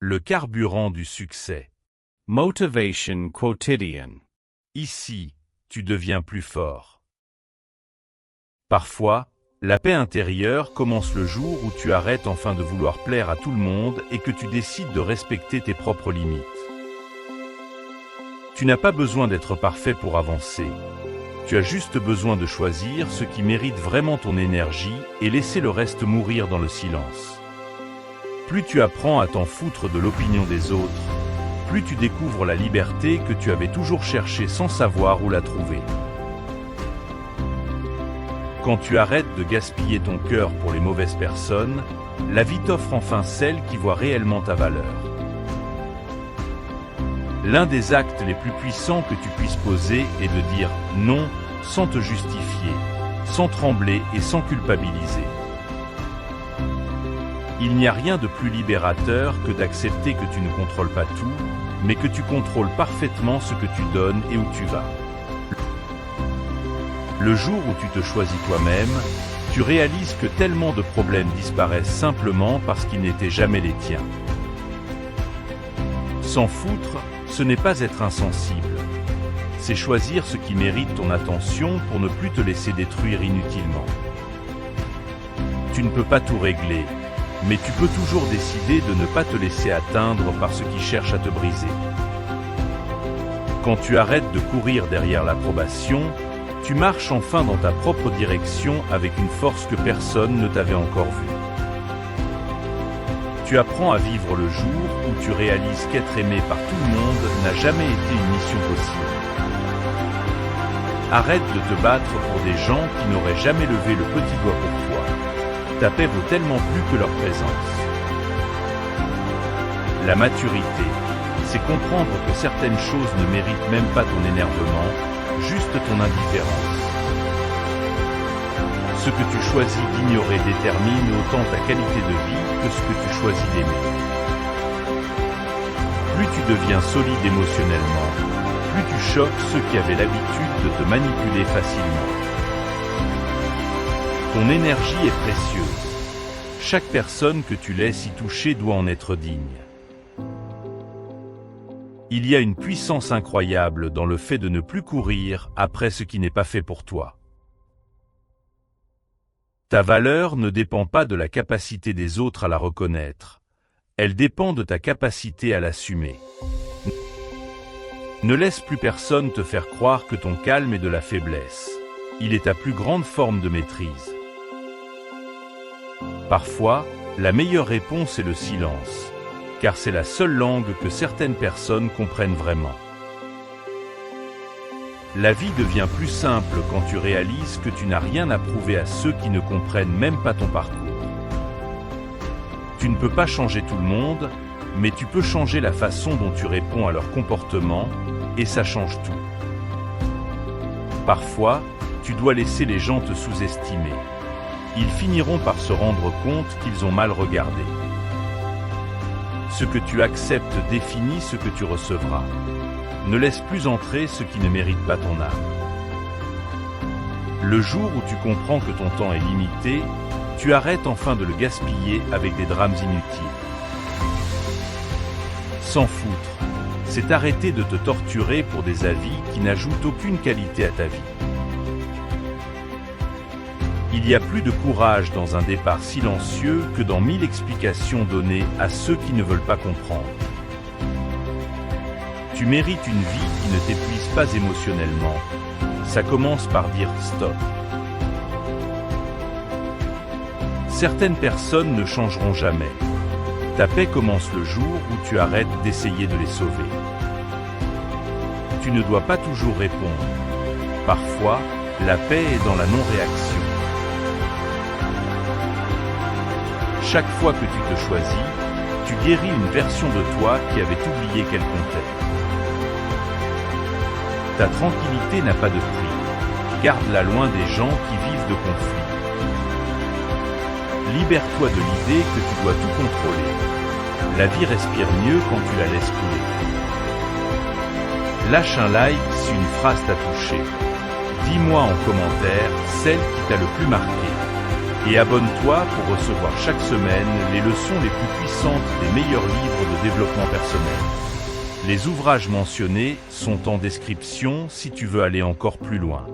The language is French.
le carburant du succès. Motivation quotidian. Ici, tu deviens plus fort. Parfois, la paix intérieure commence le jour où tu arrêtes enfin de vouloir plaire à tout le monde et que tu décides de respecter tes propres limites. Tu n'as pas besoin d'être parfait pour avancer. Tu as juste besoin de choisir ce qui mérite vraiment ton énergie et laisser le reste mourir dans le silence. Plus tu apprends à t'en foutre de l'opinion des autres, plus tu découvres la liberté que tu avais toujours cherchée sans savoir où la trouver. Quand tu arrêtes de gaspiller ton cœur pour les mauvaises personnes, la vie t'offre enfin celle qui voit réellement ta valeur. L'un des actes les plus puissants que tu puisses poser est de dire non sans te justifier, sans trembler et sans culpabiliser. Il n'y a rien de plus libérateur que d'accepter que tu ne contrôles pas tout, mais que tu contrôles parfaitement ce que tu donnes et où tu vas. Le jour où tu te choisis toi-même, tu réalises que tellement de problèmes disparaissent simplement parce qu'ils n'étaient jamais les tiens. S'en foutre, ce n'est pas être insensible. C'est choisir ce qui mérite ton attention pour ne plus te laisser détruire inutilement. Tu ne peux pas tout régler, mais tu peux toujours décider de ne pas te laisser atteindre par ce qui cherche à te briser. Quand tu arrêtes de courir derrière l'approbation, tu marches enfin dans ta propre direction avec une force que personne ne t'avait encore vue. Tu apprends à vivre le jour où tu réalises qu'être aimé par tout le monde n'a jamais été une mission possible. Arrête de te battre pour des gens qui n'auraient jamais levé le petit doigt pour toi. Ta paix vaut tellement plus que leur présence. La maturité, c'est comprendre que certaines choses ne méritent même pas ton énervement, juste ton indifférence. Ce que tu choisis d'ignorer détermine autant ta qualité de vie que ce que tu choisis d'aimer. Plus tu deviens solide émotionnellement, plus tu choques ceux qui avaient l'habitude de te manipuler facilement. Ton énergie est précieuse. Chaque personne que tu laisses y toucher doit en être digne. Il y a une puissance incroyable dans le fait de ne plus courir après ce qui n'est pas fait pour toi. Ta valeur ne dépend pas de la capacité des autres à la reconnaître. Elle dépend de ta capacité à l'assumer. Ne laisse plus personne te faire croire que ton calme est de la faiblesse. Il est ta plus grande forme de maîtrise. Parfois, la meilleure réponse est le silence, car c'est la seule langue que certaines personnes comprennent vraiment. La vie devient plus simple quand tu réalises que tu n'as rien à prouver à ceux qui ne comprennent même pas ton parcours. Tu ne peux pas changer tout le monde, mais tu peux changer la façon dont tu réponds à leur comportement, et ça change tout. Parfois, tu dois laisser les gens te sous-estimer. Ils finiront par se rendre compte qu'ils ont mal regardé. Ce que tu acceptes définit ce que tu recevras. Ne laisse plus entrer ce qui ne mérite pas ton âme. Le jour où tu comprends que ton temps est limité, tu arrêtes enfin de le gaspiller avec des drames inutiles. S'en foutre, c'est arrêter de te torturer pour des avis qui n'ajoutent aucune qualité à ta vie. Il y a plus de courage dans un départ silencieux que dans 1000 explications données à ceux qui ne veulent pas comprendre. Tu mérites une vie qui ne t'épuise pas émotionnellement. Ça commence par dire stop. Certaines personnes ne changeront jamais. Ta paix commence le jour où tu arrêtes d'essayer de les sauver. Tu ne dois pas toujours répondre. Parfois, la paix est dans la non-réaction. Chaque fois que tu te choisis, tu guéris une version de toi qui avait oublié qu'elle comptait. Ta tranquillité n'a pas de prix. Garde-la loin des gens qui vivent de conflits. Libère-toi de l'idée que tu dois tout contrôler. La vie respire mieux quand tu la laisses couler. Lâche un like si une phrase t'a touché. Dis-moi en commentaire celle qui t'a le plus marqué. Et abonne-toi pour recevoir chaque semaine les leçons les plus puissantes des meilleurs livres de développement personnel. Les ouvrages mentionnés sont en description si tu veux aller encore plus loin.